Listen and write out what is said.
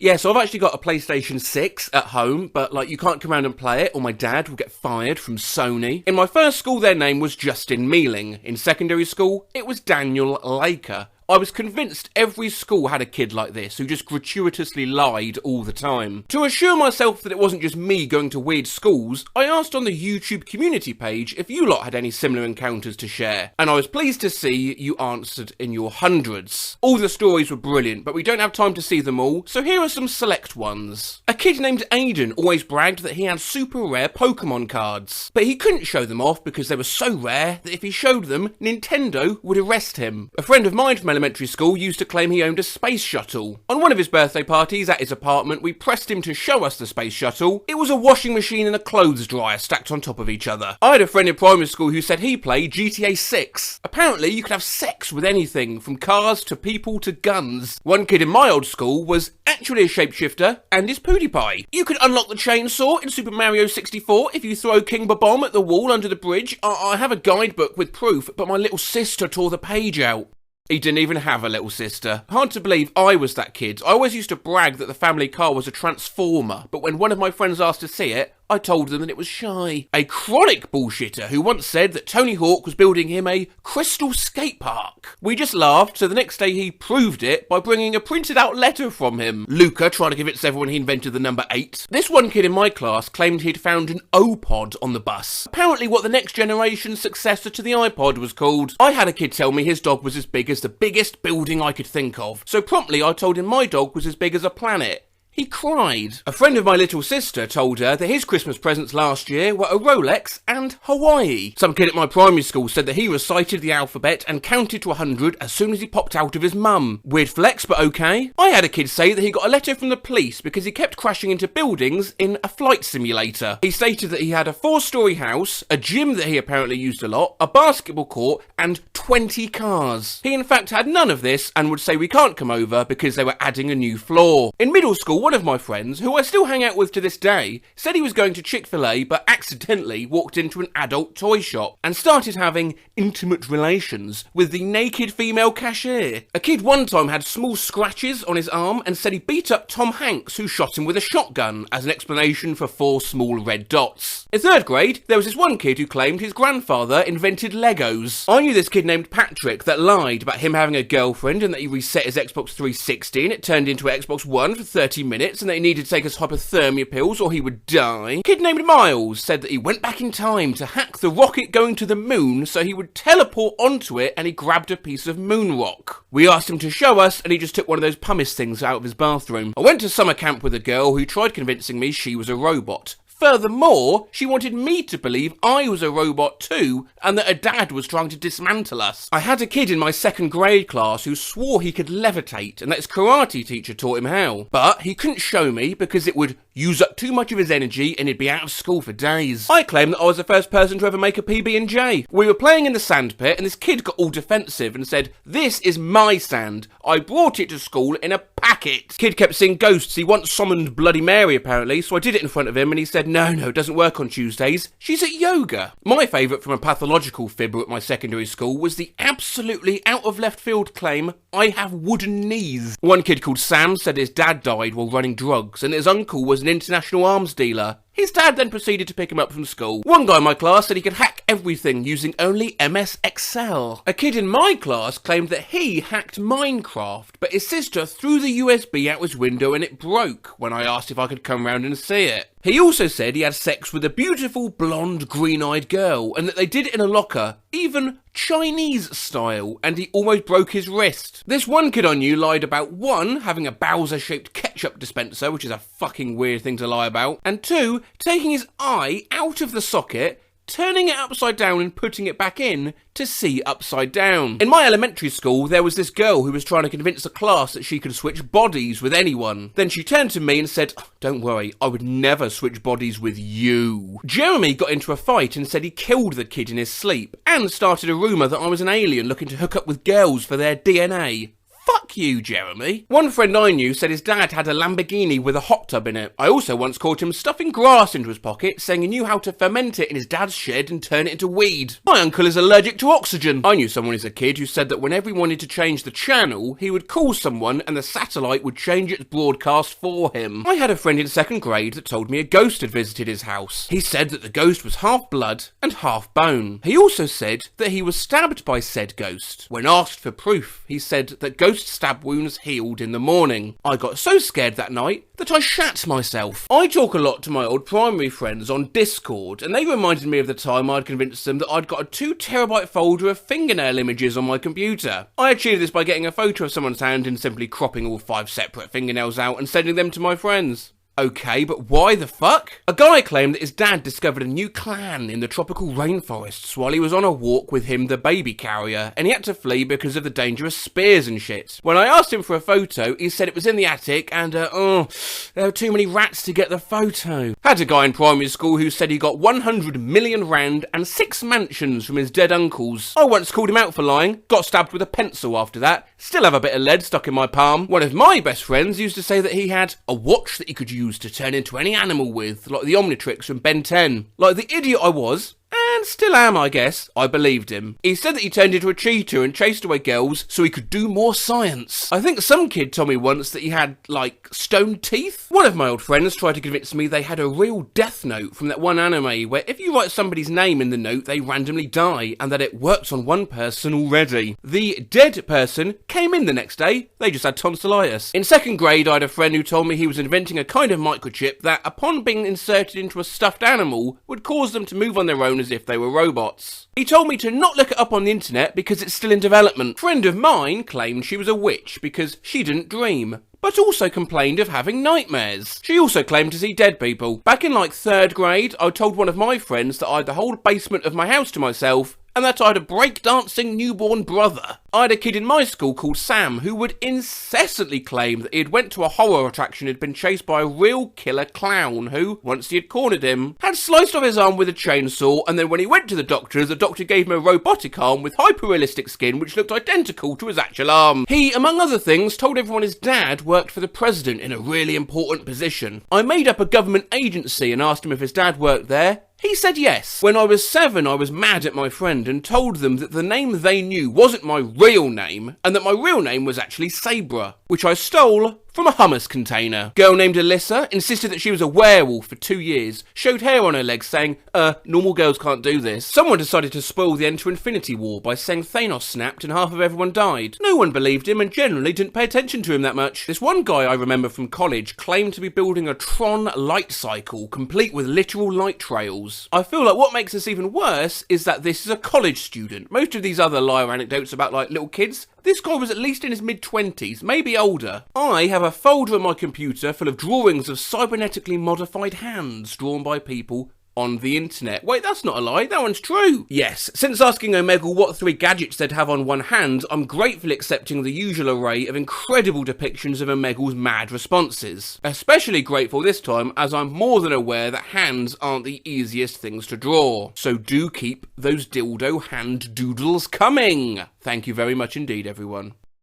Yeah, so I've actually got a PlayStation 6 at home, but like you can't come around and play it or my dad will get fired from Sony. In my first school, their name was Justin Mealing. In secondary school, it was Daniel Laker. I was convinced every school had a kid like this who just gratuitously lied all the time. To assure myself that it wasn't just me going to weird schools, I asked on the YouTube community page if you lot had any similar encounters to share, and I was pleased to see you answered in your hundreds. All the stories were brilliant, but we don't have time to see them all, so here are some select ones. A kid named Aiden always bragged that he had super rare Pokemon cards, but he couldn't show them off because they were so rare that if he showed them, Nintendo would arrest him. A friend of mine from elementary school used to claim he owned a space shuttle. On one of his birthday parties at his apartment, we pressed him to show us the space shuttle. It was a washing machine and a clothes dryer stacked on top of each other. I had a friend in primary school who said he played GTA 6. Apparently, you could have sex with anything, from cars to people to guns. One kid in my old school was actually a shapeshifter and is PewDiePie. You could unlock the chainsaw in Super Mario 64 if you throw King Bomb at the wall under the bridge. I have a guidebook with proof, but my little sister tore the page out. He didn't even have a little sister. Hard to believe I was that kid. I always used to brag that the family car was a Transformer, but when one of my friends asked to see it, I told them that it was shy. A chronic bullshitter who once said that Tony Hawk was building him a crystal skate park. We just laughed, so the next day he proved it by bringing a printed out letter from him. Luca tried to convince everyone he invented the number 8. This one kid in my class claimed he'd found an O-Pod on the bus. Apparently what the next generation successor to the iPod was called. I had a kid tell me his dog was as big as the biggest building I could think of, so promptly I told him my dog was as big as a planet. He cried. A friend of my little sister told her that his Christmas presents last year were a Rolex and Hawaii. Some kid at my primary school said that he recited the alphabet and counted to 100 as soon as he popped out of his mum. Weird flex, but okay. I had a kid say that he got a letter from the police because he kept crashing into buildings in a flight simulator. He stated that he had a 4-story house, a gym that he apparently used a lot, a basketball court, and 20 cars. He in fact had none of this and would say we can't come over because they were adding a new floor. In middle school, one of my friends, who I still hang out with to this day, said he was going to Chick-fil-A but accidentally walked into an adult toy shop and started having intimate relations with the naked female cashier. A kid one time had small scratches on his arm and said he beat up Tom Hanks, who shot him with a shotgun, as an explanation for 4 small red dots. In 3rd grade, there was this one kid who claimed his grandfather invented Legos. I knew this kid named Patrick that lied about him having a girlfriend and that he reset his Xbox 360 and it turned into an Xbox One for 30 minutes and that he needed to take his hypothermia pills or he would die. A kid named Miles said that he went back in time to hack the rocket going to the moon so he would teleport onto it and he grabbed a piece of moon rock. We asked him to show us and he just took one of those pumice things out of his bathroom. I went to summer camp with a girl who tried convincing me she was a robot. Furthermore, she wanted me to believe I was a robot too, and that her dad was trying to dismantle us. I had a kid in my 2nd grade class who swore he could levitate, and that his karate teacher taught him how. But he couldn't show me because it would use up too much of his energy and he'd be out of school for days. I claim that I was the first person to ever make a PB&J. We were playing in the sandpit and this kid got all defensive and said, "This is my sand. I brought it to school in a packet." Kid kept seeing ghosts. He once summoned Bloody Mary apparently, so I did it in front of him and he said, no, it doesn't work on Tuesdays. She's at yoga. My favourite from a pathological fibber at my secondary school was the absolutely out of left field claim, "I have wooden knees." One kid called Sam said his dad died while running drugs and his uncle was an international arms dealer. His dad then proceeded to pick him up from school. One guy in my class said he could hack everything using only MS Excel. A kid in my class claimed that he hacked Minecraft, but his sister threw the USB out his window and it broke when I asked if I could come round and see it. He also said he had sex with a beautiful blonde green-eyed girl and that they did it in a locker, even Chinese style, and he almost broke his wrist. This one kid I knew lied about 1, having a Bowser-shaped ketchup dispenser, which is a fucking weird thing to lie about, and 2, taking his eye out of the socket, turning it upside down and putting it back in to see upside down. In my elementary school, there was this girl who was trying to convince the class that she could switch bodies with anyone. Then she turned to me and said, "Don't worry, I would never switch bodies with you." Jeremy got into a fight and said he killed the kid in his sleep, and started a rumour that I was an alien looking to hook up with girls for their DNA. Fuck you, Jeremy. One friend I knew said his dad had a Lamborghini with a hot tub in it. I also once caught him stuffing grass into his pocket, saying he knew how to ferment it in his dad's shed and turn it into weed. My uncle is allergic to oxygen. I knew someone as a kid who said that whenever he wanted to change the channel, he would call someone and the satellite would change its broadcast for him. I had a friend in second grade that told me a ghost had visited his house. He said that the ghost was half blood and half bone. He also said that he was stabbed by said ghost. When asked for proof, he said that ghost stab wounds healed in the morning. I got so scared that night that I shat myself. I talk a lot to my old primary friends on Discord, and they reminded me of the time I'd convinced them that I'd got a 2 terabyte folder of fingernail images on my computer. I achieved this by getting a photo of someone's hand and simply cropping all 5 separate fingernails out and sending them to my friends. Okay, but why the fuck? A guy claimed that his dad discovered a new clan in the tropical rainforests while he was on a walk with him, the baby carrier, and he had to flee because of the dangerous spears and shit. When I asked him for a photo, he said it was in the attic and, there were too many rats to get the photo. Had a guy in primary school who said he got 100 million rand and 6 mansions from his dead uncles. I once called him out for lying, got stabbed with a pencil after that, still have a bit of lead stuck in my palm. One of my best friends used to say that he had a watch that he could use to turn into any animal with, like the Omnitrix from Ben 10. Like the idiot I was, and still am, I guess, I believed him. He said that he turned into a cheetah and chased away girls so he could do more science. I think some kid told me once that he had, like, stone teeth. One of my old friends tried to convince me they had a real death note from that one anime where if you write somebody's name in the note, they randomly die, and that it works on one person already. The dead person came in the next day, they just had tonsillitis. In second grade, I had a friend who told me he was inventing a kind of microchip that, upon being inserted into a stuffed animal, would cause them to move on their own as if they were robots. He told me to not look it up on the internet because it's still in development. A friend of mine claimed she was a witch because she didn't dream, but also complained of having nightmares. She also claimed to see dead people. Back in like 3rd grade, I told one of my friends that I had the whole basement of my house to myself and that I had a breakdancing newborn brother. I had a kid in my school called Sam who would incessantly claim that he had went to a horror attraction and had been chased by a real killer clown who, once he had cornered him, had sliced off his arm with a chainsaw, and then when he went to the doctor gave him a robotic arm with hyper-realistic skin which looked identical to his actual arm. He, among other things, told everyone his dad worked for the president in a really important position. I made up a government agency and asked him if his dad worked there. He said yes. When I was 7, I was mad at my friend and told them that the name they knew wasn't my real name, and that my real name was actually Sabra, which I stole from a hummus container. Girl named Alyssa insisted that she was a werewolf for 2 years, showed hair on her legs saying, normal girls can't do this. Someone decided to spoil the end to Infinity War by saying Thanos snapped and half of everyone died. No one believed him and generally didn't pay attention to him that much. This one guy I remember from college claimed to be building a Tron light cycle complete with literal light trails. I feel like what makes this even worse is that this is a college student. Most of these other liar anecdotes about like little kids, this guy was at least in his mid-20s, maybe older. I have a folder on my computer full of drawings of cybernetically modified hands drawn by people on the internet. Wait, that's not a lie, that one's true. Yes, since asking Omegle what 3 gadgets they'd have on one hand, I'm gratefully accepting the usual array of incredible depictions of Omegle's mad responses. Especially grateful this time as I'm more than aware that hands aren't the easiest things to draw. So do keep those dildo hand doodles coming. Thank you very much indeed, everyone.